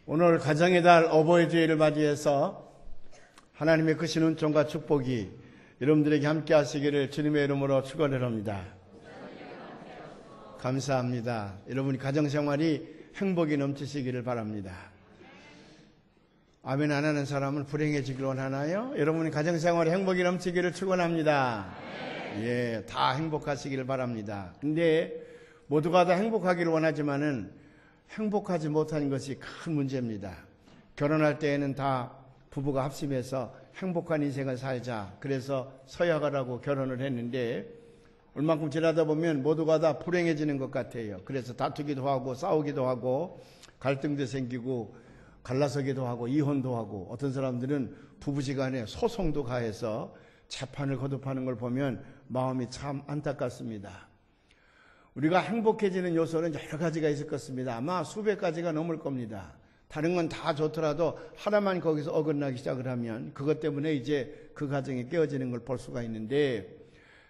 오늘 가정의 달 어버이 주일을 맞이해서 하나님의 크신 은총과 축복이 여러분들에게 함께 하시기를 주님의 이름으로 축원을 합니다. 감사합니다. 여러분이 가정생활이 행복이 넘치시기를 바랍니다. 아멘 안 하는 사람은 불행해지기를 원하나요? 여러분이 가정생활에 행복이 넘치기를 축원합니다. 예, 다 행복하시기를 바랍니다. 근데 모두가 다 행복하기를 원하지만은 행복하지 못하는 것이 큰 문제입니다. 결혼할 때에는 다 부부가 합심해서 행복한 인생을 살자. 그래서 서약을 결혼을 했는데 얼만큼 지나다 보면 모두가 다 불행해지는 것 같아요. 그래서 다투기도 하고 싸우기도 하고 갈등도 생기고 갈라서기도 하고 이혼도 하고 어떤 사람들은 부부지간에 소송도 가해서 재판을 거듭하는 걸 보면 마음이 참 안타깝습니다. 우리가 행복해지는 요소는 여러 가지가 있을 것입니다. 아마 수백 가지가 넘을 겁니다. 다른 건 다 좋더라도 하나만 거기서 어긋나기 시작을 하면 그것 때문에 이제 그 가정이 깨어지는 걸 볼 수가 있는데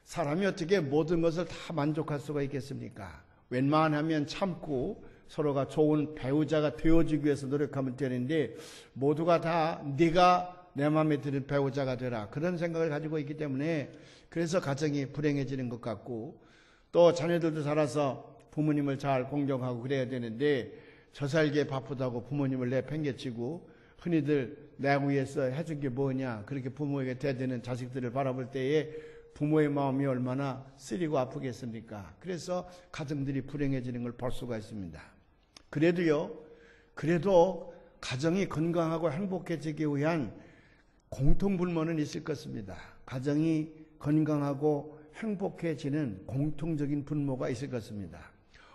사람이 어떻게 모든 것을 다 만족할 수가 있겠습니까? 웬만하면 참고 서로가 좋은 배우자가 되어주기 위해서 노력하면 되는데 모두가 다 네가 내 마음에 드는 배우자가 되라 그런 생각을 가지고 있기 때문에 그래서 가정이 불행해지는 것 같고 또 자녀들도 자라서 부모님을 잘 공경하고 그래야 되는데 저 살기에 바쁘다고 부모님을 내팽개치고 흔히들 내 위해서 해준 게 뭐냐 그렇게 부모에게 대드는 자식들을 바라볼 때에 부모의 마음이 얼마나 쓰리고 아프겠습니까? 그래서 가정들이 불행해지는 걸 볼 수가 있습니다. 그래도 가정이 건강하고 행복해지기 위한 공통불문은 있을 것입니다. 가정이 건강하고 행복해지는 공통적인 분모가 있을 것입니다.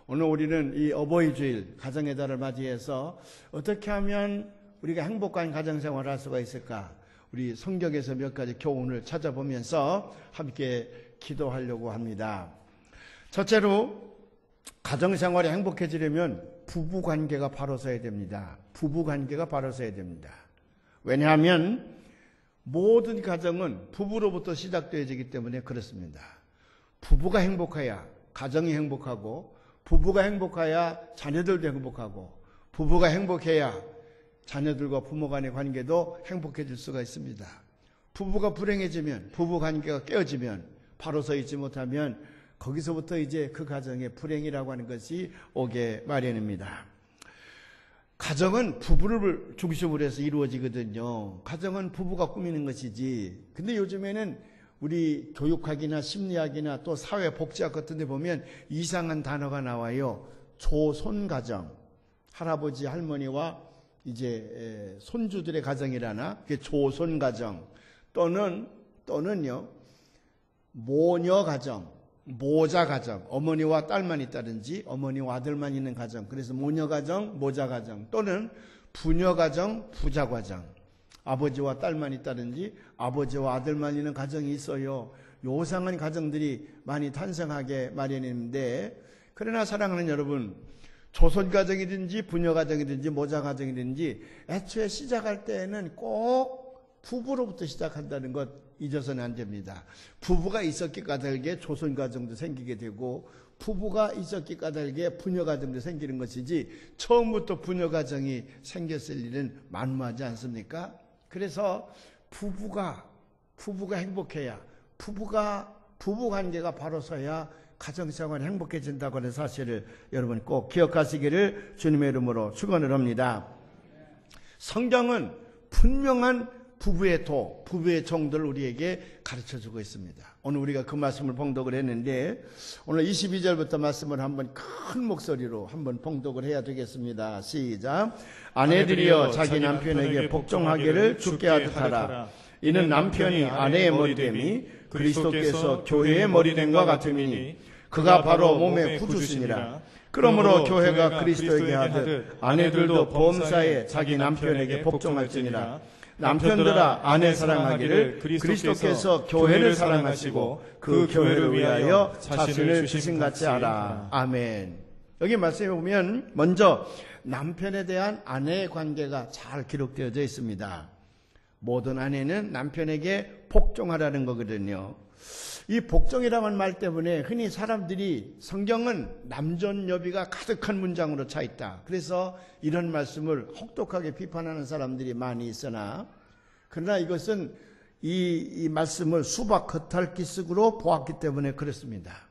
오늘 우리는 이 어버이 주일 가정의 달을 맞이해서 어떻게 하면 우리가 행복한 가정생활을 할 수가 있을까? 우리 성경에서 몇 가지 교훈을 찾아보면서 함께 기도하려고 합니다. 첫째로 가정생활이 행복해지려면 부부관계가 바로 서야 됩니다. 부부관계가 바로 서야 됩니다. 왜냐하면 모든 가정은 부부로부터 시작되어지기 때문에 그렇습니다. 부부가 행복해야 가정이 행복하고 부부가 행복해야 자녀들도 행복하고 부부가 행복해야 자녀들과 부모 간의 관계도 행복해질 수가 있습니다. 부부가 불행해지면 부부관계가 깨어지면 바로 서 있지 못하면 거기서부터 이제 그 가정의 불행이라고 하는 것이 오게 마련입니다. 가정은 부부를 중심으로 해서 이루어지거든요. 가정은 부부가 꾸미는 것이지. 근데 요즘에는 우리 교육학이나 심리학이나 또 사회복지학 같은 데 보면 이상한 단어가 나와요. 조손가정. 할아버지, 할머니와 이제 손주들의 가정이라나 그게 조손가정. 또는요. 모녀가정. 모자가정, 어머니와 딸만 있다든지 어머니와 아들만 있는 가정, 그래서 모녀가정, 모자가정 또는 부녀가정, 부자가정, 아버지와 딸만 있다든지 아버지와 아들만 있는 가정이 있어요. 요상한 가정들이 많이 탄생하게 마련인데 그러나 사랑하는 여러분, 조선가정이든지 부녀가정이든지 모자가정이든지 애초에 시작할 때에는 꼭 부부로부터 시작한다는 것 잊어서는 안 됩니다. 부부가 있었기 까닭에 조선가정도 생기게 되고 부부가 있었기 까닭에 부녀가정도 생기는 것이지 처음부터 부녀가정이 생겼을 일은 만무하지 않습니까? 그래서 부부가 행복해야 부부관계가 바로 서야 가정생활이 행복해진다고 하는 사실을 여러분 꼭 기억하시기를 주님의 이름으로 축원을 합니다. 성경은 분명한 부부의 정도를 우리에게 가르쳐주고 있습니다. 오늘 우리가 그 말씀을 봉독을 했는데 오늘 22절부터 말씀을 한번 큰 목소리로 한번 봉독을 해야 되겠습니다. 시작. 아내들이여 자기 남편에게 복종하기를 주께 하듯 하라. 이는 남편이 아내의 머리됨이 그리스도께서 교회의 머리됨과 같음이니 그가 바로 몸의 구주시니라. 그러므로 교회가 그리스도에게 하듯 아내들도 범사에 자기 남편에게 복종할지니라. 남편들아 아내 사랑하기를 그리스도께서 교회를 사랑하시고 그 교회를 위하여 자신을 주신같이 하라. 아멘. 여기 말씀에 보면 먼저 남편에 대한 아내의 관계가 잘 기록되어져 있습니다. 모든 아내는 남편에게 복종하라는 거거든요. 이 복종이라는 말 때문에 흔히 사람들이 성경은 남존여비가 가득한 문장으로 차 있다. 그래서 이런 말씀을 혹독하게 비판하는 사람들이 많이 있으나, 그러나 이것은 이 말씀을 수박 겉핥기식으로 보았기 때문에 그렇습니다.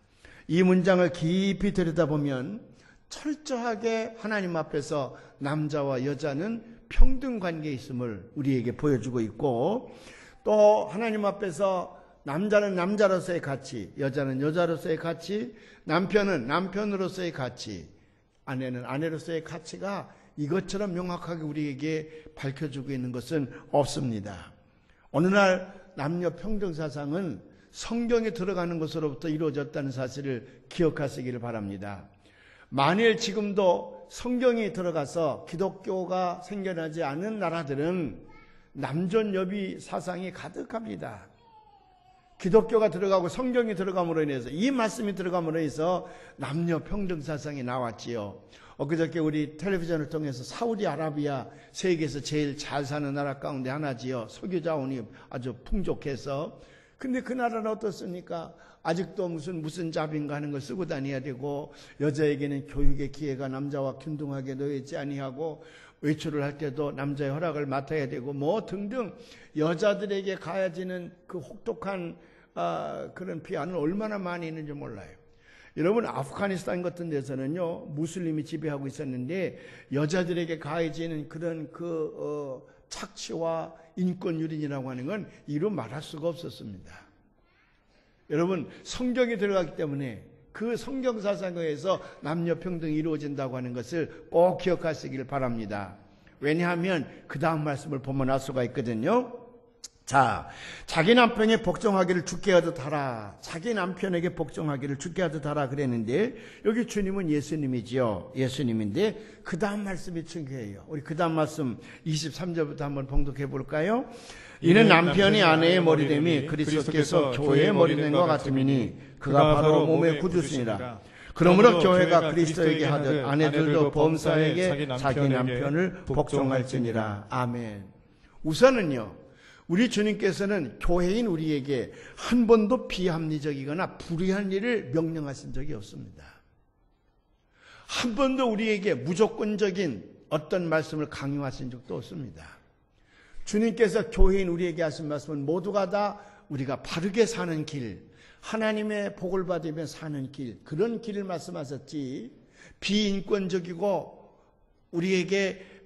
이 문장을 깊이 들여다보면 철저하게 하나님 앞에서 남자와 여자는 평등 관계에 있음을 우리에게 보여주고 있고, 또 하나님 앞에서 남자는 남자로서의 가치, 여자는 여자로서의 가치, 남편은 남편으로서의 가치, 아내는 아내로서의 가치가 이것처럼 명확하게 우리에게 밝혀주고 있는 것은 없습니다. 어느 날 남녀 평등 사상은 성경에 들어가는 것으로부터 이루어졌다는 사실을 기억하시기를 바랍니다. 만일 지금도 성경이 들어가서 기독교가 생겨나지 않은 나라들은 남존여비 사상이 가득합니다. 기독교가 들어가고 성경이 들어감으로 인해서, 이 말씀이 들어감으로 인해서 남녀 평등 사상이 나왔지요. 엊그저께 우리 텔레비전을 통해서 사우디아라비아 세계에서 제일 잘 사는 나라 가운데 하나지요. 석유 자원이 아주 풍족해서. 근데 그 나라는 어떻습니까? 아직도 무슨 잡인가 하는 걸 쓰고 다녀야 되고, 여자에게는 교육의 기회가 남자와 균등하게 놓여있지 아니하고, 외출을 할 때도 남자의 허락을 맡아야 되고, 뭐 등등 여자들에게 가해지는 그 혹독한 그런 비하는 얼마나 많이 있는지 몰라요. 여러분, 아프가니스탄 같은 데서는요, 무슬림이 지배하고 있었는데 여자들에게 가해지는 그런 착취와 인권 유린이라고 하는 건 이루 말할 수가 없었습니다. 여러분, 성경이 들어가기 때문에 그 성경 사상에 의해서 남녀 평등이 이루어진다고 하는 것을 꼭 기억하시길 바랍니다. 왜냐하면 그 다음 말씀을 보면 알 수가 있거든요. 자, 자기 남편에게 복종하기를 주께 하듯 하라. 자기 남편에게 복종하기를 주께 하듯 하라 그랬는데, 여기 주님은 예수님이지요. 예수님인데 그 다음 말씀이 중요해요. 우리 그 다음 말씀 23절부터 한번 봉독해 볼까요? 이는 남편이 아내의 머리됨이 그리스도께서 교회의 머리됨과 같음이니 그가 바로 몸의 구주시니라. 그러므로 교회가 그리스도에게 하듯 아내들도 범사에게 자기 남편을 복종할지니라. 아멘. 우선은요, 우리 주님께서는 교회인 우리에게 한 번도 비합리적이거나 불의한 일을 명령하신 적이 없습니다. 한 번도 우리에게 무조건적인 어떤 말씀을 강요하신 적도 없습니다. 주님께서 교회인 우리에게 하신 말씀은 모두가 다 우리가 바르게 사는 길, 하나님의 복을 받으며 사는 길, 그런 길을 말씀하셨지, 비인권적이고 우리에게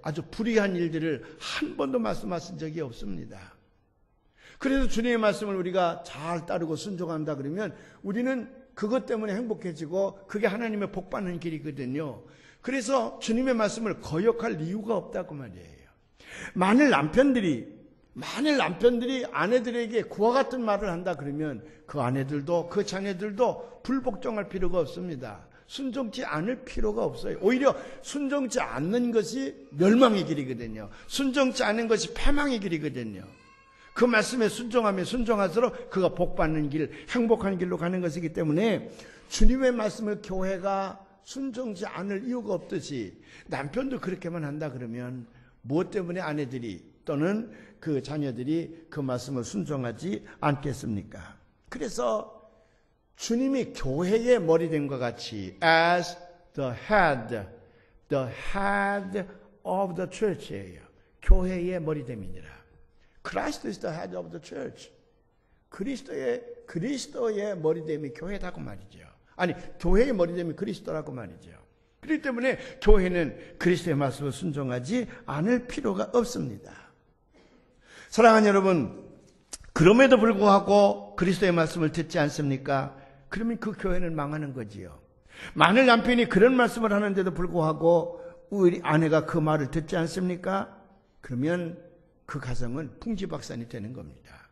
아주 불의한 일들을 한 번도 말씀하신 적이 없습니다. 그래서 주님의 말씀을 우리가 잘 따르고 순종한다 그러면 우리는 그것 때문에 행복해지고 그게 하나님의 복 받는 길이거든요. 그래서 주님의 말씀을 거역할 이유가 없다고 말이에요. 만일 남편들이 아내들에게 그와 같은 말을 한다 그러면 그 아내들도 그 자녀들도 불복종할 필요가 없습니다. 순종치 않을 필요가 없어요. 오히려 순종치 않는 것이 멸망의 길이거든요. 순종치 않는 것이 패망의 길이거든요. 그 말씀에 순종하면 순종할수록 그가 복받는 길, 행복한 길로 가는 것이기 때문에 주님의 말씀을 교회가 순종치 않을 이유가 없듯이 남편도 그렇게만 한다 그러면 무엇 때문에 아내들이 또는 그 자녀들이 그 말씀을 순종하지 않겠습니까? 그래서 주님이 교회의 머리됨과 같이 as the head of the church예요. 교회의 머리됨이니라. Christ is the head of the church. 그리스도의 머리됨이 교회다고 말이죠. 아니, 교회의 머리됨이 그리스도라고 말이죠. 그렇기 때문에 교회는 그리스도의 말씀을 순종하지 않을 필요가 없습니다. 사랑하는 여러분, 그럼에도 불구하고 그리스도의 말씀을 듣지 않습니까? 그러면 그 교회는 망하는 거지요. 만일 남편이 그런 말씀을 하는데도 불구하고 우리 아내가 그 말을 듣지 않습니까? 그러면 그 가정은 풍지박산이 되는 겁니다.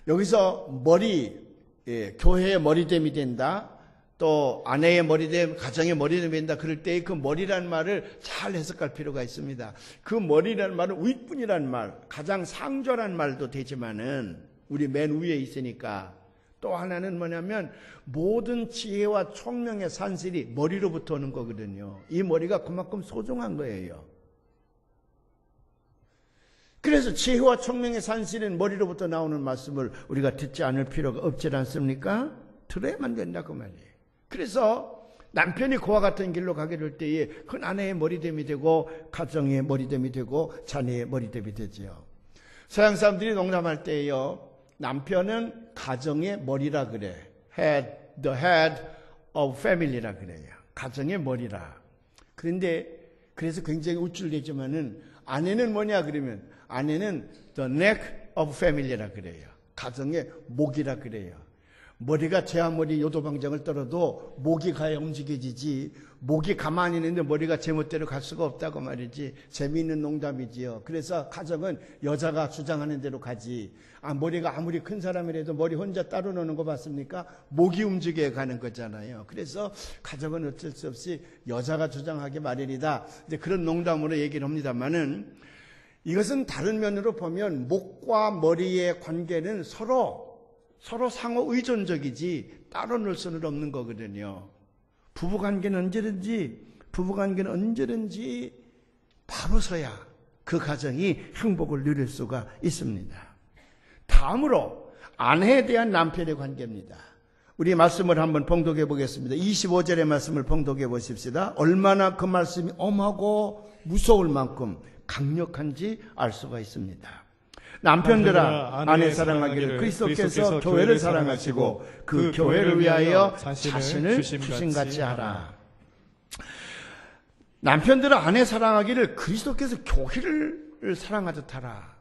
여기서 교회의 머리됨이 된다, 또 아내의 머리됨, 가정의 머리됨이 된다, 그럴 때 그 머리란 말을 잘 해석할 필요가 있습니다. 그 머리란 말은 윗분이란 말, 가장 상좌란 말도 되지만은 우리 맨 위에 있으니까, 또 하나는 뭐냐면 모든 지혜와 총명의 산실이 머리로부터 오는 거거든요. 이 머리가 그만큼 소중한 거예요. 그래서 지혜와 총명의 산실인 머리로부터 나오는 말씀을 우리가 듣지 않을 필요가 없지 않습니까? 들어야만 된다고 말이에요. 그래서 남편이 그와 같은 길로 가게 될 때에 그건 아내의 머리됨이 되고 가정의 머리됨이 되고 자녀의 머리됨이 되지요. 서양 사람들이 농담할 때에요, 남편은 가정의 머리라 그래. the head of family라 그래요. 가정의 머리라. 그래서 굉장히 우쭐대지만은 아내는 뭐냐 그러면 아내는 the neck of family라 그래요. 가정의 목이라 그래요. 머리가 제 머리 요도방정을 떨어도 목이 가야 움직여지지, 목이 가만히 있는데 머리가 제멋대로 갈 수가 없다고 말이지. 재미있는 농담이지요. 그래서 가정은 여자가 주장하는 대로 가지. 머리가 아무리 큰 사람이라도 머리 혼자 따로 노는 거 봤습니까? 목이 움직여야 가는 거잖아요. 그래서 가정은 어쩔 수 없이 여자가 주장하기 마련이다. 이제 그런 농담으로 얘기를 합니다만은, 이것은 다른 면으로 보면 목과 머리의 관계는 서로 상호 의존적이지 따로 놀 수는 없는 거거든요. 부부관계는 언제든지 바로 서야 그 가정이 행복을 누릴 수가 있습니다. 다음으로 아내에 대한 남편의 관계입니다. 우리 말씀을 한번 봉독해 보겠습니다. 25절의 말씀을 봉독해 보십시다. 얼마나 그 말씀이 엄하고 무서울 만큼 강력한지 알 수가 있습니다. 남편들아 아내 사랑하기를 그리스도께서 교회를 사랑하시고 그 교회를 위하여 자신을 주신같이 하라. 남편들아 아내 사랑하기를 그리스도께서 교회를 사랑하듯 하라.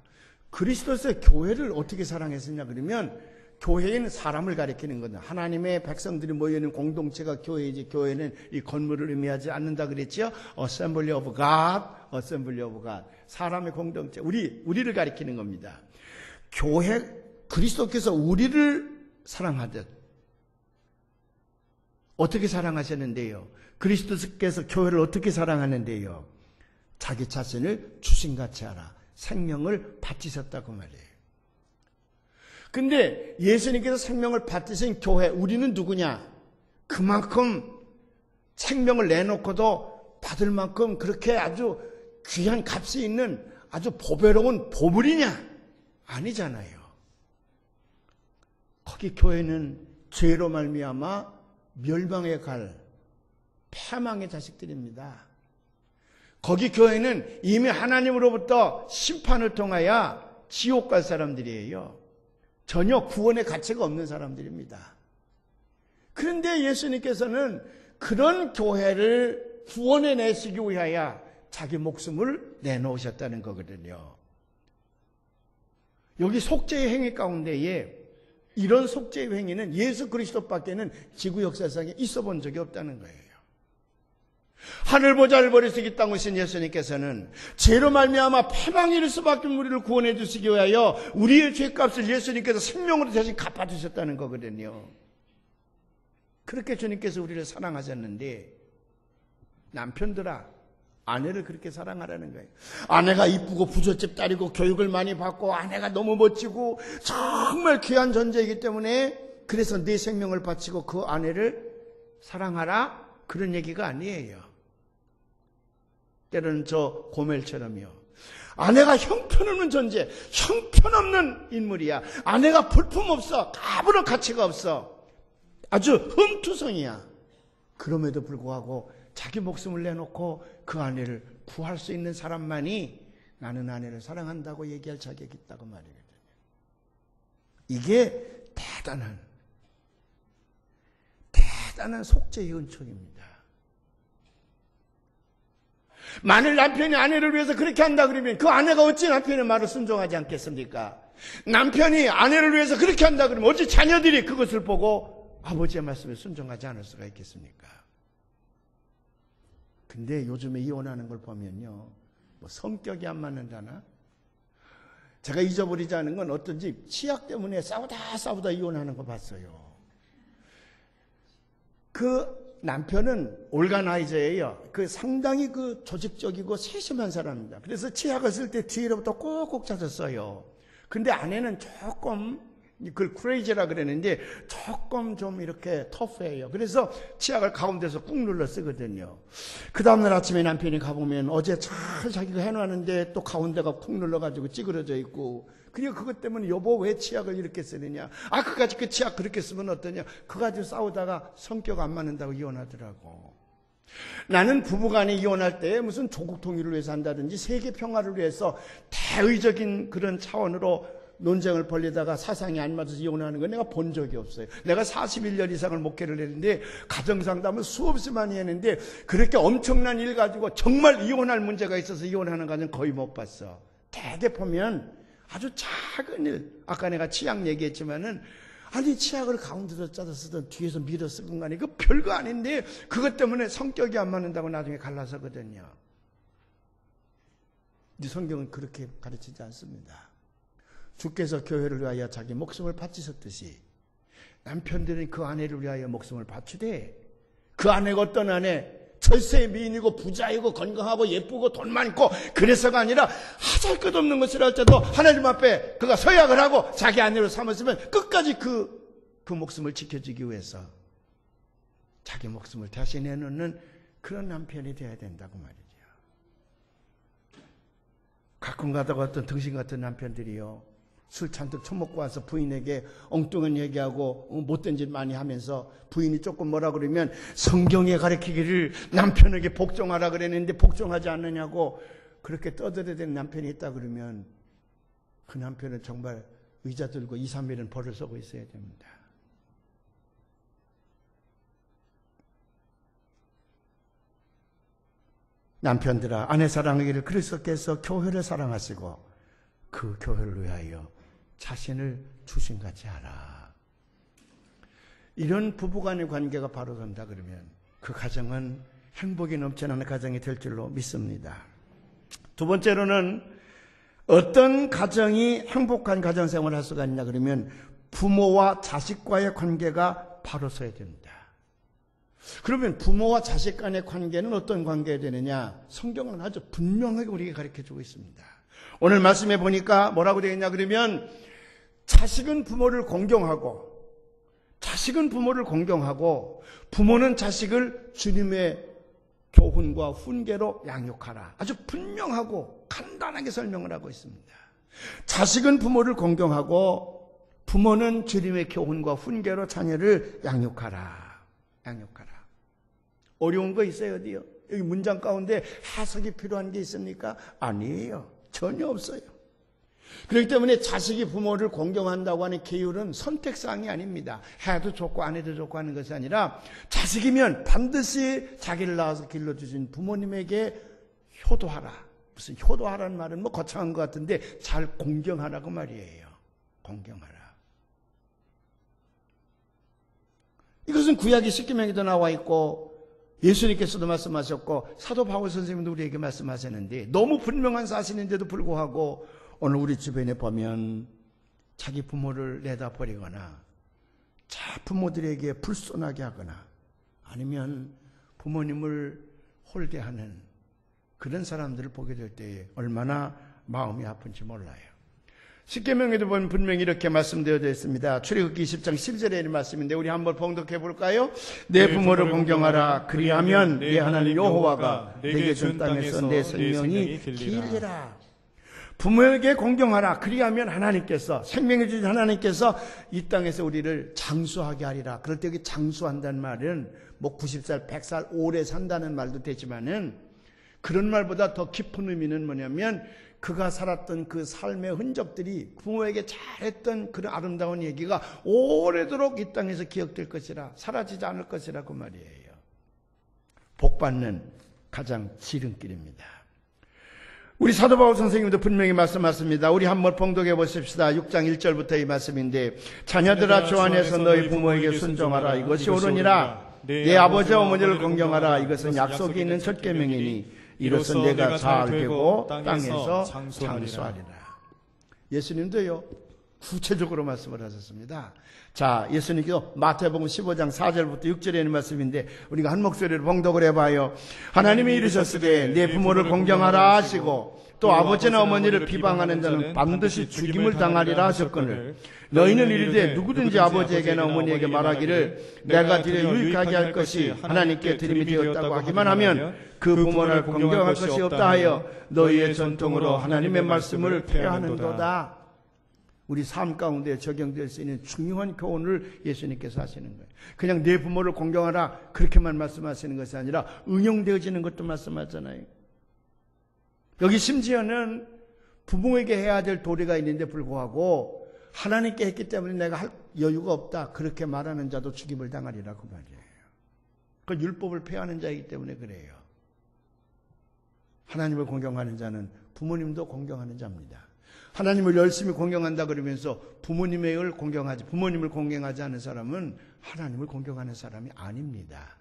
그리스도께서 교회를 어떻게 사랑했느냐 그러면, 교회는 사람을 가리키는 거다. 하나님의 백성들이 모여있는 공동체가 교회이지, 교회는 이 건물을 의미하지 않는다 그랬죠. Assembly of God. 사람의 공동체, 우리를 가리키는 겁니다. 그리스도께서 우리를 사랑하듯. 어떻게 사랑하셨는데요? 그리스도께서 교회를 어떻게 사랑하는데요? 자기 자신을 주신같이 하라. 생명을 바치셨다고 말이에요. 근데 예수님께서 생명을 바치신 교회, 우리는 누구냐? 그만큼 생명을 내놓고도 받을 만큼 그렇게 아주 귀한 값이 있는 아주 보배로운 보물이냐? 아니잖아요. 거기 교회는 죄로 말미암아 멸망에 갈 패망의 자식들입니다. 거기 교회는 이미 하나님으로부터 심판을 통하여 지옥 갈 사람들이에요. 전혀 구원의 가치가 없는 사람들입니다. 그런데 예수님께서는 그런 교회를 구원해 내시기 위하여 자기 목숨을 내놓으셨다는 거거든요. 여기 속죄의 행위 가운데에 이런 속죄의 행위는 예수 그리스도밖에는 지구 역사상에 있어 본 적이 없다는 거예요. 하늘 보좌를 버리시고 이 땅 오신 예수님께서는 죄로 말미암아 패망에 이를 수밖에 우리를 구원해 주시기 위하여 우리의 죄값을 예수님께서 생명으로 대신 갚아주셨다는 거거든요. 그렇게 주님께서 우리를 사랑하셨는데, 남편들아 아내를 그렇게 사랑하라는 거예요. 아내가 이쁘고 부잣집 딸이고 교육을 많이 받고 아내가 너무 멋지고 정말 귀한 존재이기 때문에 그래서 내 생명을 바치고 그 아내를 사랑하라, 그런 얘기가 아니에요. 때로는 저 고멜처럼요. 아내가 형편없는 존재, 형편없는 인물이야. 아내가 볼품없어. 아무런 가치가 없어. 아주 흠투성이야. 그럼에도 불구하고 자기 목숨을 내놓고 그 아내를 구할 수 있는 사람만이 나는 아내를 사랑한다고 얘기할 자격이 있다고 말이거든요. 이게 대단한 속죄의 은총입니다. 만일 남편이 아내를 위해서 그렇게 한다 그러면 그 아내가 어찌 남편의 말을 순종하지 않겠습니까? 남편이 아내를 위해서 그렇게 한다 그러면 어찌 자녀들이 그것을 보고 아버지의 말씀에 순종하지 않을 수가 있겠습니까? 근데 요즘에 이혼하는 걸 보면요, 뭐 성격이 안 맞는다나, 제가 잊어버리지 않은 건 어떤 집 치약 때문에 싸우다 이혼하는 거 봤어요. 그 남편은 올가나이저예요. 그 상당히 그 조직적이고 세심한 사람입니다. 그래서 치약을 쓸 때 뒤로부터 꼭꼭 짜서 써요. 근데 아내는 조금 그걸 크레이지라 그랬는데 조금 좀 이렇게 터프해요. 그래서 치약을 가운데서 꾹 눌러 쓰거든요. 그 다음날 아침에 남편이 가보면 어제 잘 자기가 해놨는데 또 가운데가 꾹 눌러가지고 찌그러져 있고, 그러니까 그것 때문에 여보 왜 치약을 이렇게 쓰느냐, 그까지 그 치약 그렇게 쓰면 어떠냐, 그거 가지고 싸우다가 성격 안 맞는다고 이혼하더라고. 나는 부부간에 이혼할 때 무슨 조국 통일을 위해서 한다든지 세계 평화를 위해서 대의적인 그런 차원으로 논쟁을 벌리다가 사상이 안 맞아서 이혼하는 건 내가 본 적이 없어요. 내가 41년 이상을 목회를 했는데 가정상담을 수없이 많이 했는데 그렇게 엄청난 일 가지고 정말 이혼할 문제가 있어서 이혼하는 가정 거의 못 봤어. 대개 보면 아주 작은 일, 아까 내가 치약 얘기했지만은 아니 치약을 가운데서 짜서 쓰던 뒤에서 밀어 쓰건 간에 그 별거 아닌데 그것 때문에 성격이 안 맞는다고 나중에 갈라서거든요. 이 성경은 그렇게 가르치지 않습니다. 주께서 교회를 위하여 자기 목숨을 바치셨듯이 남편들은 그 아내를 위하여 목숨을 바치되, 그 아내가 어떤 아내, 철새의 미인이고 부자이고 건강하고 예쁘고 돈 많고 그래서가 아니라 하잘것없는 것을 할 때도 하나님 앞에 그가 서약을 하고 자기 아내로 삼았으면 끝까지 그 목숨을 지켜주기 위해서 자기 목숨을 다시 내놓는 그런 남편이 되어야 된다고 말이죠. 가끔 가다가 어떤 등신 같은 남편들이요, 술 잔뜩 처먹고 와서 부인에게 엉뚱한 얘기하고 못된 짓 많이 하면서 부인이 조금 뭐라 그러면 성경에 가르치기를 남편에게 복종하라 그랬는데 복종하지 않느냐고 그렇게 떠들어대는 남편이 있다 그러면 그 남편은 정말 의자 들고 2, 3일은 벌을 쏘고 있어야 됩니다. 남편들아, 아내 사랑하기를 그리스도께서 교회를 사랑하시고 그 교회를 위하여 자신을 주신같이 하라. 이런 부부간의 관계가 바로 선다 그러면 그 가정은 행복이 넘쳐나는 가정이 될 줄로 믿습니다. 두 번째로는 어떤 가정이 행복한 가정생활을 할 수가 있냐 그러면 부모와 자식과의 관계가 바로 서야 됩니다. 그러면 부모와 자식 간의 관계는 어떤 관계가 되느냐? 성경은 아주 분명하게 우리에게 가르쳐주고 있습니다. 오늘 말씀해 보니까 뭐라고 되어 있냐 그러면 자식은 부모를 공경하고 부모는 자식을 주님의 교훈과 훈계로 양육하라. 아주 분명하고 간단하게 설명을 하고 있습니다. 자식은 부모를 공경하고 부모는 주님의 교훈과 훈계로 자녀를 양육하라. 어려운 거 있어요, 어디요? 여기 문장 가운데 해석이 필요한 게 있습니까? 아니에요. 전혀 없어요. 그렇기 때문에 자식이 부모를 공경한다고 하는 계율은 선택사항이 아닙니다. 해도 좋고 안 해도 좋고 하는 것이 아니라 자식이면 반드시 자기를 낳아서 길러주신 부모님에게 효도하라. 무슨 효도하라는 말은 뭐 거창한 것 같은데 잘 공경하라고 말이에요. 공경하라. 이것은 구약의 십계명에도 나와 있고 예수님께서도 말씀하셨고 사도 바울 선생님도 우리에게 말씀하셨는데 너무 분명한 사실인데도 불구하고 오늘 우리 주변에 보면 자기 부모를 내다버리거나 자 부모들에게 불손하게 하거나 아니면 부모님을 홀대하는 그런 사람들을 보게 될 때 얼마나 마음이 아픈지 몰라요. 십계명에도 보면 분명히 이렇게 말씀되어져 있습니다. 출애굽기 20장 10절에 있는 말씀인데 우리 한번 봉독해 볼까요? 내 부모를 공경하라. 그리하면 내 하나님 여호와가 내게 준 땅에서 내 생명이 길리라. 부모에게 공경하라. 그리하면 하나님께서 생명해 주신 하나님께서 이 땅에서 우리를 장수하게 하리라. 그럴 때 여기 장수한다는 말은 뭐 90살, 100살 오래 산다는 말도 되지만은 그런 말보다 더 깊은 의미는 뭐냐면 그가 살았던 그 삶의 흔적들이 부모에게 잘했던 그런 아름다운 얘기가 오래도록 이 땅에서 기억될 것이라 사라지지 않을 것이라고 말이에요. 복받는 가장 지름길입니다. 우리 사도 바울 선생님도 분명히 말씀하십니다. 우리 한번 봉독해 보십시다. 6장 1절부터 이 말씀인데 자녀들아 주 안에서 너희 부모에게 순종하라. 이것이 옳으니라. 내 아버지 어머니를 공경하라. 이것은 약속이 있는 첫 계명이니 이로써 내가 잘 되고 땅에서 장수하리라. 예수님도요 구체적으로 말씀을 하셨습니다. 자, 예수님께서 마태복음 15장 4절부터 6절에 있는 말씀인데 우리가 한 목소리로 봉독을 해봐요. 하나님이 이르셨으되 내 부모를 공경하라 하시고 또 아버지나 어머니를 비방하는 자는 반드시 죽임을 당하리라 하셨거늘 너희는 이르되 누구든지 아버지에게나 어머니에게 말하기를 내가 드려 유익하게 할 것이 하나님께 드림이 되었다고 하기만 하면 그 부모를 공경할 것이 없다 하여 너희의 전통으로 하나님의 말씀을 폐하는도다. 우리 삶 가운데 적용될 수 있는 중요한 교훈을 예수님께서 하시는 거예요. 그냥 내 부모를 공경하라 그렇게만 말씀하시는 것이 아니라 응용되어지는 것도 말씀하잖아요. 여기 심지어는 부모에게 해야 될 도리가 있는데 불구하고 하나님께 했기 때문에 내가 할 여유가 없다 그렇게 말하는 자도 죽임을 당하리라고 말이에요. 그 율법을 폐하는 자이기 때문에 그래요. 하나님을 공경하는 자는 부모님도 공경하는 자입니다. 하나님을 열심히 공경한다 그러면서 부모님을 공경하지 않은 사람은 하나님을 공경하는 사람이 아닙니다.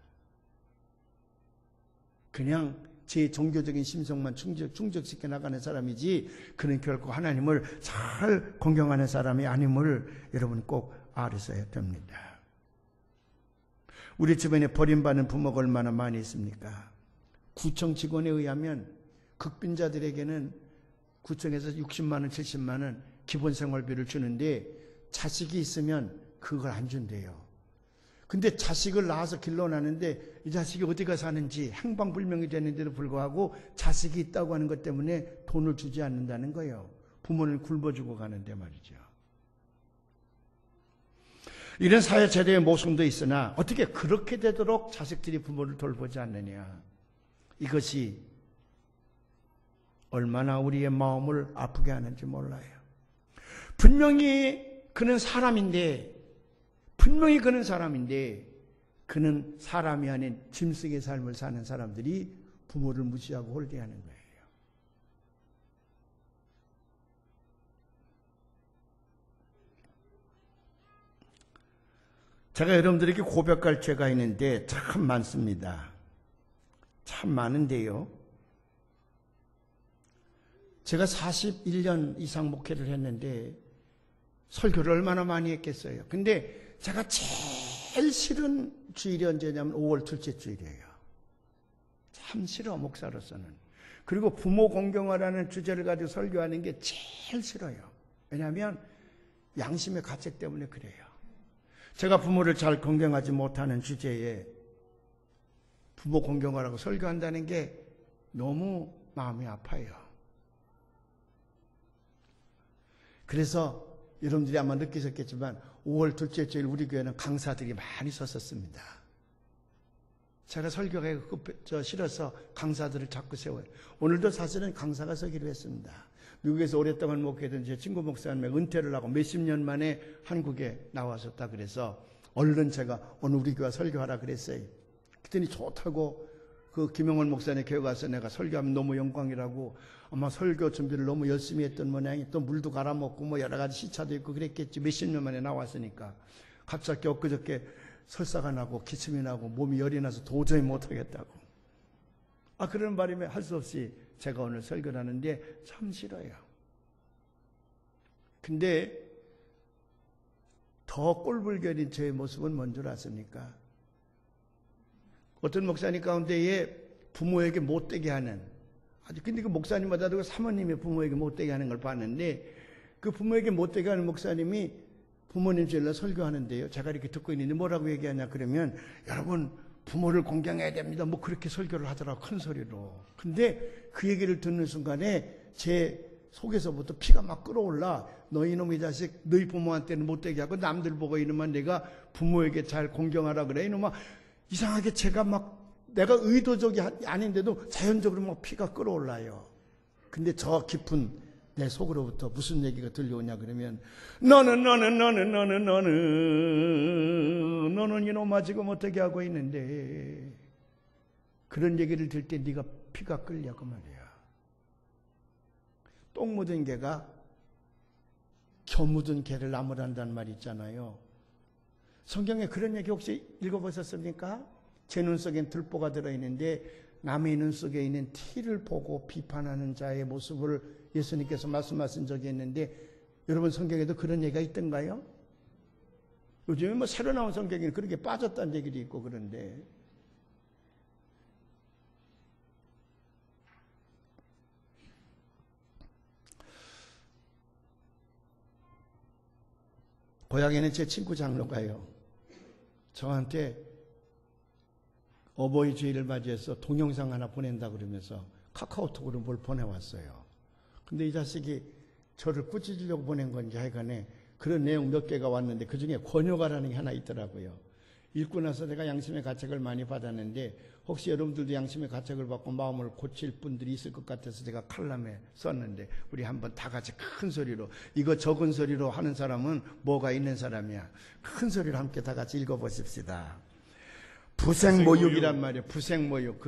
그냥 제 종교적인 심성만 충족시켜 나가는 사람이지 그는 결코 하나님을 잘 공경하는 사람이 아님을 여러분 꼭 알으셔야 됩니다. 우리 주변에 버림받는 부모가 얼마나 많이 있습니까? 구청 직원에 의하면 극빈자들에게는 구청에서 60만 원, 70만 원 기본 생활비를 주는데 자식이 있으면 그걸 안 준대요. 근데 자식을 낳아서 길러놨는데 이 자식이 어디가 사는지 행방불명이 되는데도 불구하고 자식이 있다고 하는 것 때문에 돈을 주지 않는다는 거예요. 부모는 굶어주고 가는데 말이죠. 이런 사회 제도의 모순도 있으나 어떻게 그렇게 되도록 자식들이 부모를 돌보지 않느냐. 이것이 얼마나 우리의 마음을 아프게 하는지 몰라요. 분명히 그는 사람인데 그는 사람이 아닌 짐승의 삶을 사는 사람들이 부모를 무시하고 홀대하는 거예요. 제가 여러분들에게 고백할 죄가 있는데 참 많습니다. 참 많은데요. 제가 41년 이상 목회를 했는데 설교를 얼마나 많이 했겠어요. 근데 제가 제일 싫은 주일이 언제냐면 5월 둘째 주일이에요. 참 싫어, 목사로서는. 그리고 부모 공경하라는 주제를 가지고 설교하는 게 제일 싫어요. 왜냐하면 양심의 가책 때문에 그래요. 제가 부모를 잘 공경하지 못하는 주제에 부모 공경하라고 설교한다는 게 너무 마음이 아파요. 그래서 여러분들이 아마 느끼셨겠지만 5월 둘째 주일 우리 교회는 강사들이 많이 섰었습니다. 제가 설교가 싫어서 강사들을 자꾸 세워요. 오늘도 사실은 강사가 서기로 했습니다. 미국에서 오랫동안 목회했던 제 친구 목사님이 은퇴를 하고 몇십 년 만에 한국에 나와셨다 그래서 얼른 제가 오늘 우리 교회 설교하라 그랬어요. 그랬더니 좋다고 그 김영원 목사님 교회 가서 내가 설교하면 너무 영광이라고 아마 설교 준비를 너무 열심히 했던 모양이 또 물도 갈아먹고 뭐 여러 가지 시차도 있고 그랬겠지. 몇십 년 만에 나왔으니까. 갑자기 엊그저께 설사가 나고 기침이 나고 몸이 열이 나서 도저히 못하겠다고. 그런 바람에 할 수 없이 제가 오늘 설교를 하는데 참 싫어요. 근데 더 꼴불견인 저의 모습은 뭔 줄 아십니까? 어떤 목사님 가운데에 부모에게 못되게 하는 근데 그 목사님마다도 사모님이 부모에게 못되게 하는 걸 봤는데 그 부모에게 못되게 하는 목사님이 부모님 주일날 설교하는데요. 제가 이렇게 듣고 있는데 뭐라고 얘기하냐 그러면 여러분 부모를 공경해야 됩니다. 뭐 그렇게 설교를 하더라고 큰 소리로. 근데 그 얘기를 듣는 순간에 제 속에서부터 피가 막 끓어올라. 너희 이놈의 자식 너희 부모한테는 못되게 하고 남들 보고 이놈만 내가 부모에게 잘 공경하라 그래. 이놈아 이상하게 제가 막 내가 의도적이 아닌데도 자연적으로 막 피가 끓어올라요. 근데 저 깊은 내 속으로부터 무슨 얘기가 들려오냐 그러면 너는 이놈아 지금 어떻게 하고 있는데 그런 얘기를 들을 때 네가 피가 끓냐 그 말이야. 똥 묻은 개가 겨 묻은 개를 나무란다는 말 있잖아요. 성경에 그런 얘기 혹시 읽어보셨습니까? 제 눈 속엔 들보가 들어있는데 남의 눈 속에 있는 티를 보고 비판하는 자의 모습을 예수님께서 말씀하신 적이 있는데 여러분 성경에도 그런 얘기가 있던가요? 요즘에 뭐 새로 나온 성경에는 그렇게 빠졌다는 얘기도 있고 그런데 고향에는 제 친구 장로가요. 저한테 어버이 주일을 맞이해서 동영상 하나 보낸다 그러면서 카카오톡으로 뭘 보내왔어요. 근데 이 자식이 저를 꾸짖으려고 보낸 건지 하여간에 그런 내용 몇 개가 왔는데 그중에 권유가라는 게 하나 있더라고요. 읽고 나서 내가 양심의 가책을 많이 받았는데 혹시 여러분들도 양심의 가책을 받고 마음을 고칠 분들이 있을 것 같아서 제가 칼럼에 썼는데 우리 한번 다 같이 큰 소리로, 이거 적은 소리로 하는 사람은 뭐가 있는 사람이야. 큰 소리로 함께 다 같이 읽어보십시다. 부생모육이란 말이에요. 부생모육.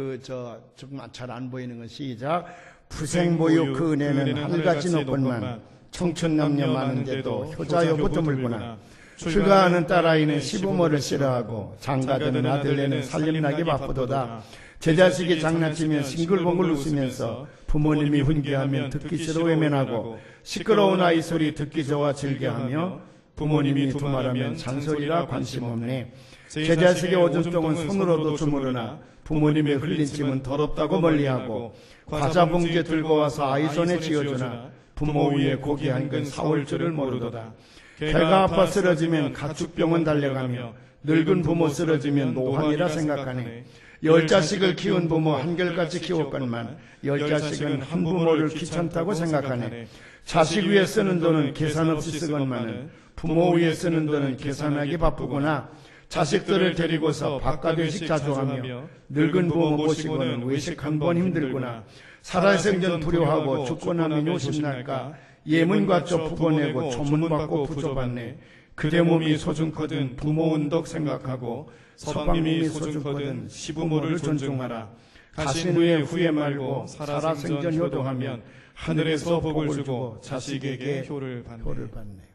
정말 잘 안 보이는 건 시작. 부생모육 그 은혜는 하늘같이 높건만 청춘 남녀 많은데도 효자여부터 물구나. 출가하는 딸아이는 시부모를 싫어하고 장가드는 아들네는 살림나기 바쁘도다. 제 자식이 장난치면 싱글벙글 웃으면서 부모님이 훈계하면 듣기 싫어 외면하고 시끄러운 아이 소리 듣기 좋아 즐겨하며 부모님이 두말하면 잔소리라 관심 없네. 제 자식의 오줌똥은 손으로도 주무르나 부모님의 흘린 침은 더럽다고 멀리하고 과자 봉지에 들고 와서 아이 손에 쥐어주나 부모 위에 고기 한 근 사올 줄을 모르도다. 개가 아파 쓰러지면 가축병원 달려가며 늙은 부모 쓰러지면 노환이라 생각하네. 10자식을 키운 부모 한결같이 키웠건만 10자식은 한 부모를 귀찮다고 생각하네. 자식 위에 쓰는 돈은 계산 없이 쓰건만은 부모 위에 쓰는 돈은 계산하기 바쁘구나. 자식들을 데리고서 바깥외식 자주 하며 늙은 부모 모시고는 외식 한 번 힘들구나. 살아생전 불효하고 죽고 나면 요심날까. 예문과 저 부고내고 조문받고 부조받네. 그대 몸이 소중거든 부모 운덕 생각하고 서방님이 소중거든 시부모를 존중하라. 가신 후에 후회 말고 살아생전 효도하면 하늘에서 복을 주고 자식에게 효를 받네.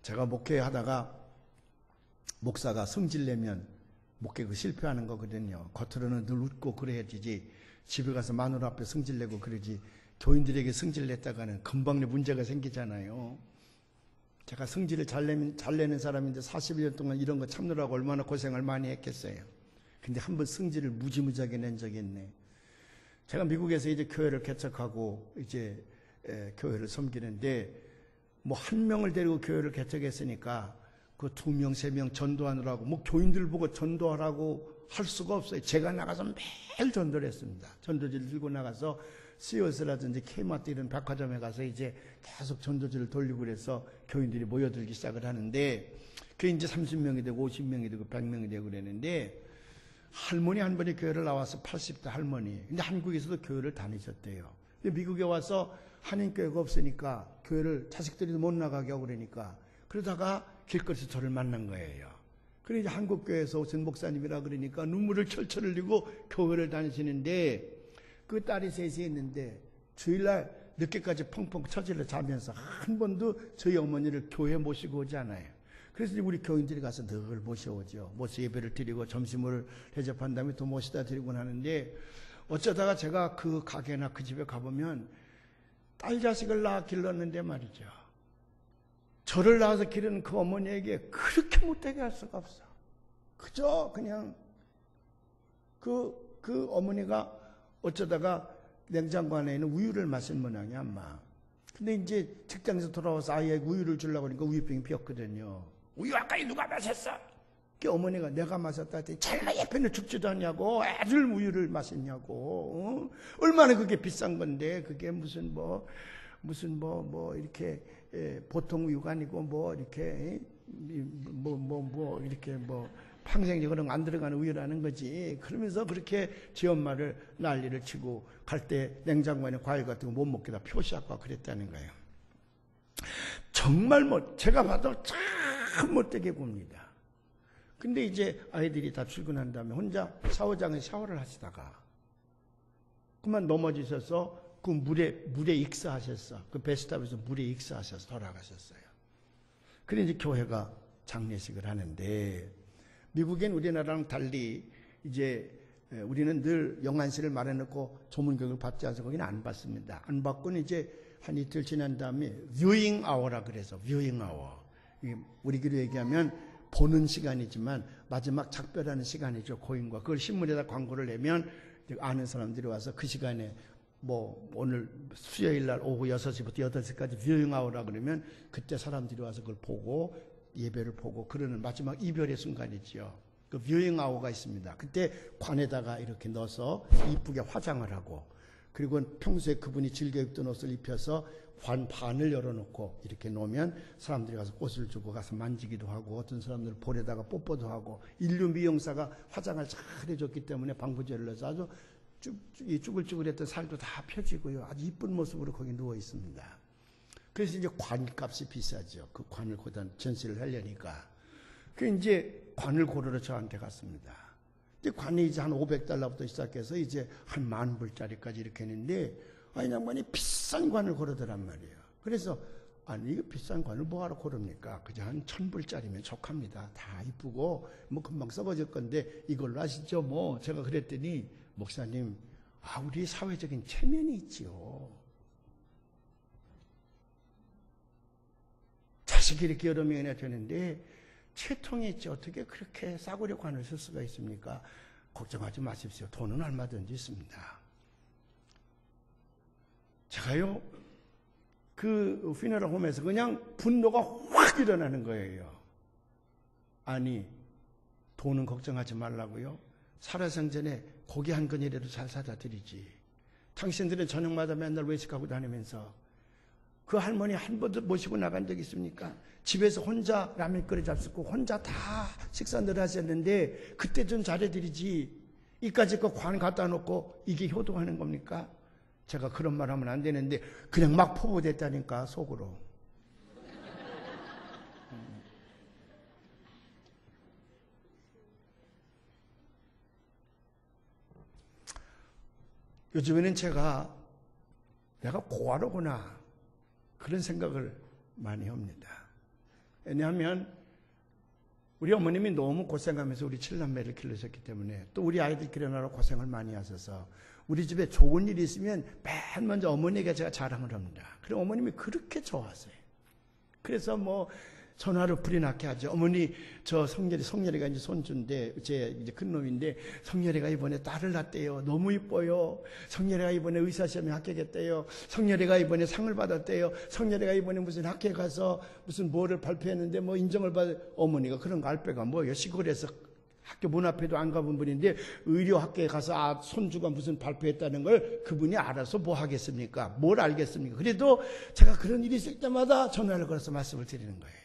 제가 목회하다가 목사가 성질내면 목회 실패하는 거거든요. 겉으로는 늘 웃고 그래야지 집에 가서 마누라 앞에 성질내고 그러지 교인들에게 성질냈다가는 금방 문제가 생기잖아요. 제가 성질을 잘 내는 사람인데 40년 동안 이런 거 참느라고 얼마나 고생을 많이 했겠어요. 근데 한번 성질을 무지무지하게 낸 적이 있네. 제가 미국에서 이제 교회를 개척하고 이제 교회를 섬기는데 뭐 한 명을 데리고 교회를 개척했으니까 그 2명, 3명 전도하느라고 뭐 교인들 보고 전도하라고 할 수가 없어요. 제가 나가서 매일 전도를 했습니다. 전도지를 들고 나가서 시어스라든지 K마트 이런 백화점에 가서 이제 계속 전도지를 돌리고 그래서 교인들이 모여들기 시작을 하는데 그게 이제 30명이 되고 50명이 되고 100명이 되고 그랬는데 할머니 한 분이 교회를 나와서 80대 할머니. 근데 한국에서도 교회를 다니셨대요. 근데 미국에 와서 한인교회가 없으니까 교회를 자식들이 못 나가게 하고 그러니까 그러다가 길거리에서 저를 만난 거예요. 그래 이제 한국교회에서 오신 목사님이라 그러니까 눈물을 철철 흘리고 교회를 다니시는데 그 딸이 셋이 있는데 주일날 늦게까지 펑펑 처질러 자면서 한 번도 저희 어머니를 교회에 모시고 오지 않아요. 그래서 우리 교인들이 가서 늘 모셔오죠. 모셔 예배를 드리고 점심을 대접한 다음에 또 모시다 드리곤 하는데 어쩌다가 제가 그 가게나 그 집에 가보면 딸 자식을 낳아 길렀는데 말이죠. 저를 낳아서 기르는 그 어머니에게 그렇게 못되게 할 수가 없어. 그저 그냥 그 어머니가 어쩌다가 냉장고 안에 있는 우유를 마신 모양이야, 아마. 근데 이제 직장에서 돌아와서 아이에게 우유를 주려고 하니까 우유병이 비었거든요. 우유 아까 누가 마셨어? 그 어머니가 내가 마셨다 했더니 잘나 옆에는 죽지도 않냐고, 애들 우유를 마셨냐고. 얼마나 그게 비싼 건데, 그게 무슨 이렇게 보통 우유가 아니고 이렇게 이렇게 평생 그런 거 안 들어가는 우유라는 거지. 그러면서 그렇게 지 엄마를 난리를 치고 갈 때 냉장고 안에 과일 같은 거 못 먹게 다 표시하고 그랬다는 거예요. 정말 제가 봐도 참 못되게 봅니다. 근데 이제 아이들이 다 출근한 다음에 혼자 샤워장에 샤워를 하시다가 그만 넘어지셔서 그 물에 익사하셨어. 그 베스탑에서 물에 익사하셔서 돌아가셨어요. 그래 이제 교회가 장례식을 하는데 미국엔 우리나라랑 달리 이제 우리는 늘 영안실을 마련해놓고 조문교육을 받지 않아서 거기는 안 받습니다. 안 받고는 이제 한 이틀 지난 다음에 뷰잉 아워라 그래서 뷰잉 아워. 우리 귀로 얘기하면 보는 시간이지만 마지막 작별하는 시간이죠. 고인과. 그걸 신문에다 광고를 내면 아는 사람들이 와서 그 시간에 뭐 오늘 수요일 날 오후 6시부터 8시까지 뷰잉 아워라 그러면 그때 사람들이 와서 그걸 보고 예배를 보고 그러는 마지막 이별의 순간이지요. 그 뷰잉 아워가 있습니다. 그때 관에다가 이렇게 넣어서 이쁘게 화장을 하고 그리고 평소에 그분이 즐겨 입던 옷을 입혀서 관 반을 열어놓고 이렇게 놓으면 사람들이 가서 꽃을 주고 가서 만지기도 하고 어떤 사람들은 볼에다가 뽀뽀도 하고 인류 미용사가 화장을 잘 해줬기 때문에 방부제를 넣어서 아주 쭈글쭈글했던 살도 다 펴지고요. 아주 이쁜 모습으로 거기 누워 있습니다. 그래서 이제 관값이 비싸죠. 그 관을 거기다 전시를 하려니까. 그 이제 관을 고르러 저한테 갔습니다. 근데 관이 이제 한 500달러부터 시작해서 이제 한 10,000불짜리까지 이렇게 했는데, 아니, 양반이 비싼 관을 고르더란 말이에요. 그래서, 아니, 이거 비싼 관을 뭐하러 고릅니까? 그저 한 1,000불짜리면 족합니다. 다 이쁘고, 뭐 금방 썩어질 건데, 이걸로 하시죠. 뭐, 제가 그랬더니, 목사님, 우리 사회적인 체면이 있지요. 자식이 이렇게 여러 명이나 되는데, 채통이 있지 어떻게 그렇게 싸구려 관을 쓸 수가 있습니까? 걱정하지 마십시오. 돈은 얼마든지 있습니다. 제가요 그 피너럴 홈에서 그냥 분노가 확 일어나는 거예요. 아니 돈은 걱정하지 말라고요? 살아생전에 고기 한 근이라도 잘 사다 드리지. 당신들은 저녁마다 맨날 외식하고 다니면서 그 할머니 한 번도 모시고 나간 적 있습니까? 집에서 혼자 라면 끓여 잡수고 혼자 다 식사 늘 하셨는데 그때 좀 잘해드리지. 이까지 그 관 갖다 놓고 이게 효도하는 겁니까? 제가 그런 말 하면 안 되는데 그냥 막 포부됐다니까 속으로. 요즘에는 내가 고아로구나 그런 생각을 많이 합니다. 왜냐하면 우리 어머님이 너무 고생하면서 우리 7남매를 길러셨기 때문에 또 우리 아이들 기르느라 고생을 많이 하셔서 우리 집에 좋은 일이 있으면 맨 먼저 어머니에게 제가 자랑을 합니다. 그리고 어머님이 그렇게 좋아하세요. 그래서 뭐 전화로 불이 나게 하죠. 어머니 저 성렬이가 이제 손주인데 제 이제 큰 놈인데 성렬이가 이번에 딸을 낳았대요. 너무 이뻐요. 성렬이가 이번에 의사시험에 합격했대요. 성렬이가 이번에 상을 받았대요. 성렬이가 이번에 무슨 학교에 가서 무슨 뭐를 발표했는데 뭐 인정을 어머니가 그런 거 알 바가 뭐예요. 시골에서 학교 문 앞에도 안 가본 분인데 의료학교에 가서 손주가 무슨 발표했다는 걸 그분이 알아서 뭐 하겠습니까? 뭘 알겠습니까? 그래도 제가 그런 일이 있을 때마다 전화를 걸어서 말씀을 드리는 거예요.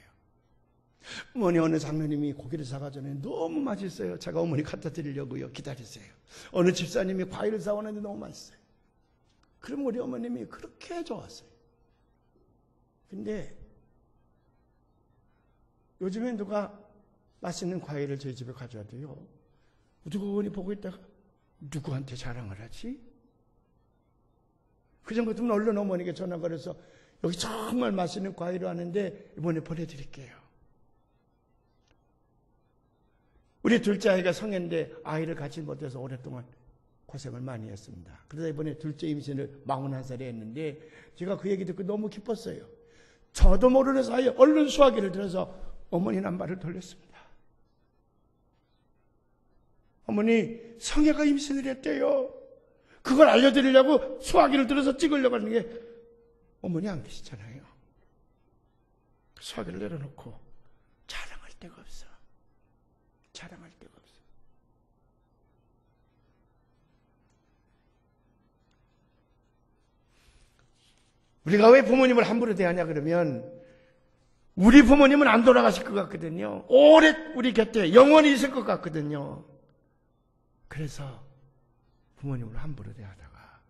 어머니 어느 장로님이 고기를 사가지고 너무 맛있어요. 제가 어머니 갖다 드리려고요. 기다리세요. 어느 집사님이 과일을 사오는데 너무 맛있어요. 그럼 우리 어머님이 그렇게 좋았어요. 근데 요즘엔 누가 맛있는 과일을 저희 집에 가져와도요. 누구니 보고 있다가 누구한테 자랑을 하지? 그전 같으면 얼른 어머니께 전화 걸어서 여기 정말 맛있는 과일을 하는데 이번에 보내드릴게요. 우리 둘째 아이가 성인데 아이를 갖지 못해서 오랫동안 고생을 많이 했습니다. 그러다 이번에 둘째 임신을 41살에 했는데 제가 그 얘기 듣고 너무 기뻤어요. 저도 모르는 사이에 얼른 수화기를 들어서 어머니 남발을 돌렸습니다. 어머니 성애가 임신을 했대요. 그걸 알려드리려고 수화기를 들어서 찍으려고 하는 게 어머니 안 계시잖아요. 수화기를 내려놓고 자랑할 데가 없어. 자랑할 데가 없어. 우리가 왜 부모님을 함부로 대하냐 그러면 우리 부모님은 안 돌아가실 것 같거든요. 오래 우리 곁에 영원히 있을 것 같거든요. 그래서 부모님을 함부로 대하다가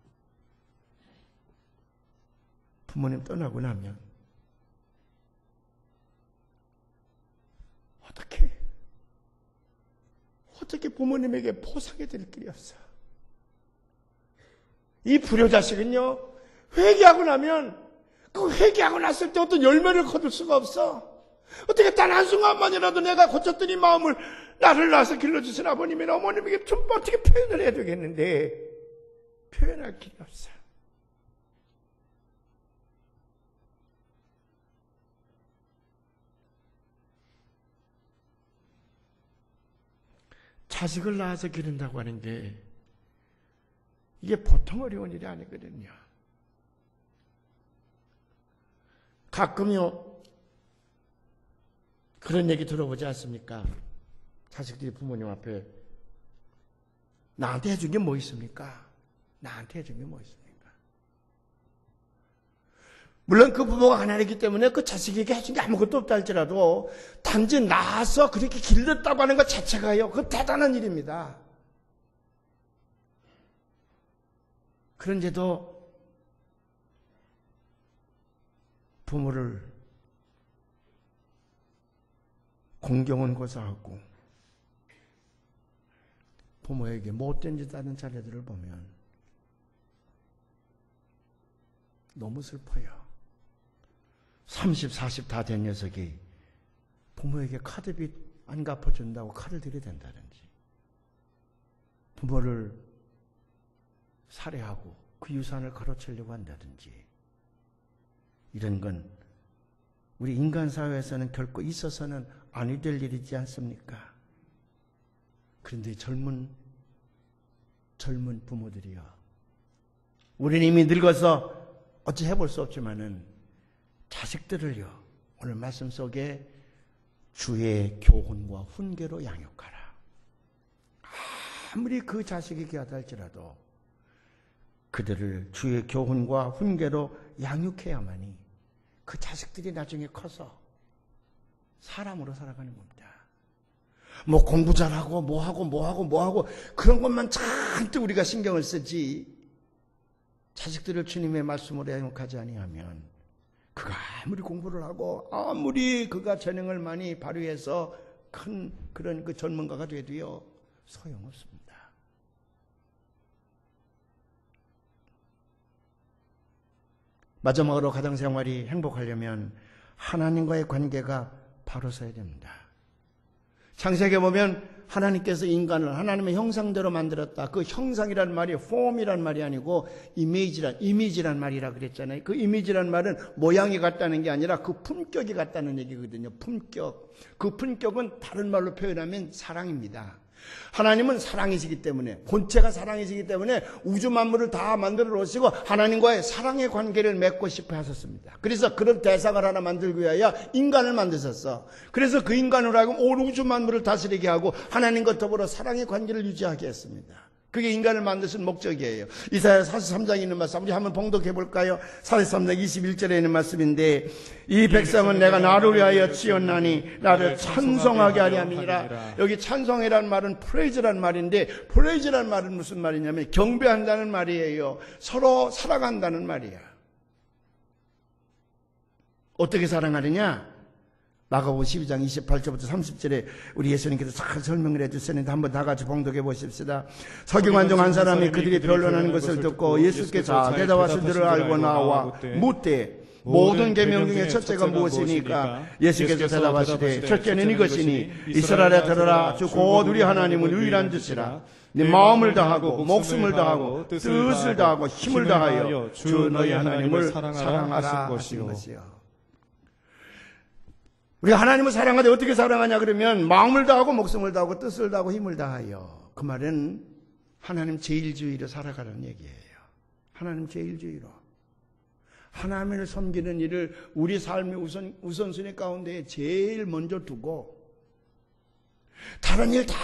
부모님 떠나고 나면 어떻게 부모님에게 포상해 드릴 길이 없어. 이 불효자식은요 회개하고 나면 그 회개하고 났을 때 어떤 열매를 거둘 수가 없어. 어떻게 단 한순간만이라도 내가 고쳤더니 마음을 나를 낳아서 길러주신 아버님이나 어머님에게 좀 어떻게 표현을 해야 되겠는데 표현할 길이 없어요. 자식을 낳아서 기른다고 하는 게 이게 보통 어려운 일이 아니거든요. 가끔요 그런 얘기 들어보지 않습니까? 자식들이 부모님 앞에 나한테 해준 게 뭐 있습니까? 나한테 해준 게 뭐 있습니까? 물론 그 부모가 가난했기 때문에 그 자식에게 해준 게 아무것도 없다 할지라도 단지 낳아서 그렇게 길렀다고 하는 것 자체가요, 그건 대단한 일입니다. 그런데도 부모를 공경은 고사하고 부모에게 못된 짓 하는 자녀들을 보면 너무 슬퍼요. 30, 40 다 된 녀석이 부모에게 카드빚 안 갚아준다고 칼을 들이댄다든지 부모를 살해하고 그 유산을 가로채려고 한다든지 이런 건 우리 인간 사회에서는 결코 있어서는 아니 될 일이지 않습니까? 그런데 젊은 부모들이요, 우리는 이미 늙어서 어찌 해볼 수 없지만은 자식들을요, 오늘 말씀 속에 주의 교훈과 훈계로 양육하라. 아무리 그 자식이 귀하다 할지라도 그들을 주의 교훈과 훈계로 양육해야만이 그 자식들이 나중에 커서 사람으로 살아가는 겁니다. 뭐 공부 잘하고 뭐하고 그런 것만 잔뜩 우리가 신경을 쓰지 자식들을 주님의 말씀으로 양육하지 아니하면 그가 아무리 공부를 하고 아무리 그가 재능을 많이 발휘해서 큰 그런 그 전문가가 돼도요 소용없습니다. 마지막으로 가정생활이 행복하려면 하나님과의 관계가 바로 서야 됩니다. 창세기에 보면 하나님께서 인간을 하나님의 형상대로 만들었다. 그 형상이란 말이 form이란 말이 아니고 이미지란 말이라 그랬잖아요. 그 이미지란 말은 모양이 같다는 게 아니라 그 품격이 같다는 얘기거든요. 품격. 그 품격은 다른 말로 표현하면 사랑입니다. 하나님은 사랑이시기 때문에, 본체가 사랑이시기 때문에 우주 만물을 다 만들어 놓으시고 하나님과의 사랑의 관계를 맺고 싶어 하셨습니다. 그래서 그런 대상을 하나 만들기 위하여 인간을 만드셨어. 그래서 그 인간으로 하여금 온 우주 만물을 다스리게 하고 하나님과 더불어 사랑의 관계를 유지하게 했습니다. 그게 인간을 만드신 목적이에요. 이사야 43장에 있는 말씀 우리 한번 봉독해 볼까요? 43장 21절에 있는 말씀인데 이 백성은 내가 나를 위하여 지었나니 나를 찬송하게 하려 함이니라. 여기 찬송이란 말은 프레이즈란 말인데 프레이즈란 말은 무슨 말이냐면 경배한다는 말이에요. 서로 사랑한다는 말이야. 어떻게 사랑하느냐? 마가복음 12장 28절부터 30절에 우리 예수님께서 잘 설명을 해주셨는데 한번 다 같이 봉독해 보십시다. 서기관 중 한 사람이 그들이 변론하는 것을 듣고 예수께서 대답하실 줄을 알고 나와 묻되 모든 계명 중에 첫째가 무엇이니까? 예수께서 대답하시되 첫째는 이것이니 이스라엘에 들으라. 주 곧 우리 하나님은 유일한 주시라. 네 마음을 다하고 목숨을 다하고 뜻을 다하고 힘을 다하여 주 너희 하나님을 사랑하라 하신 것이요. 우리가 하나님을 사랑하되 어떻게 사랑하냐 그러면 마음을 다하고 목숨을 다하고 뜻을 다하고 힘을 다하여. 그 말은 하나님 제일주의로 살아가라는 얘기예요. 하나님 제일주의로. 하나님을 섬기는 일을 우리 삶의 우선순위 가운데 제일 먼저 두고 다른 일 다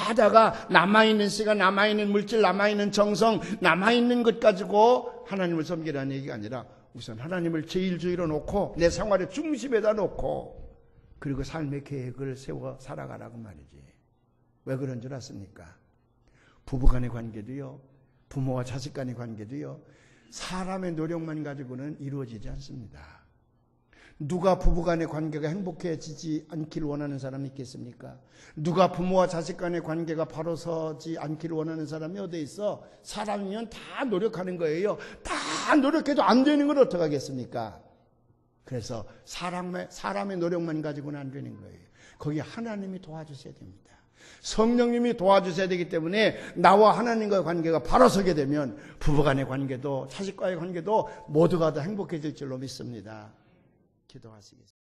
하다가 남아있는 시간, 남아있는 물질, 남아있는 정성, 남아있는 것 가지고 하나님을 섬기라는 얘기가 아니라 우선 하나님을 제일주의로 놓고 내 생활의 중심에다 놓고 그리고 삶의 계획을 세워 살아가라고 말이지. 왜 그런 줄 아십니까? 부부간의 관계도요, 부모와 자식 간의 관계도요, 사람의 노력만 가지고는 이루어지지 않습니다. 누가 부부간의 관계가 행복해지지 않기를 원하는 사람이 있겠습니까? 누가 부모와 자식 간의 관계가 바로 서지 않기를 원하는 사람이 어디 있어? 사람이면 다 노력하는 거예요. 다 노력해도 안 되는 걸 어떡하겠습니까? 그래서 사람의 노력만 가지고는 안 되는 거예요. 거기 하나님이 도와주셔야 됩니다. 성령님이 도와주셔야 되기 때문에 나와 하나님과의 관계가 바로 서게 되면 부부간의 관계도 자식과의 관계도 모두가 다 행복해질 줄로 믿습니다. 기도하시겠습니다.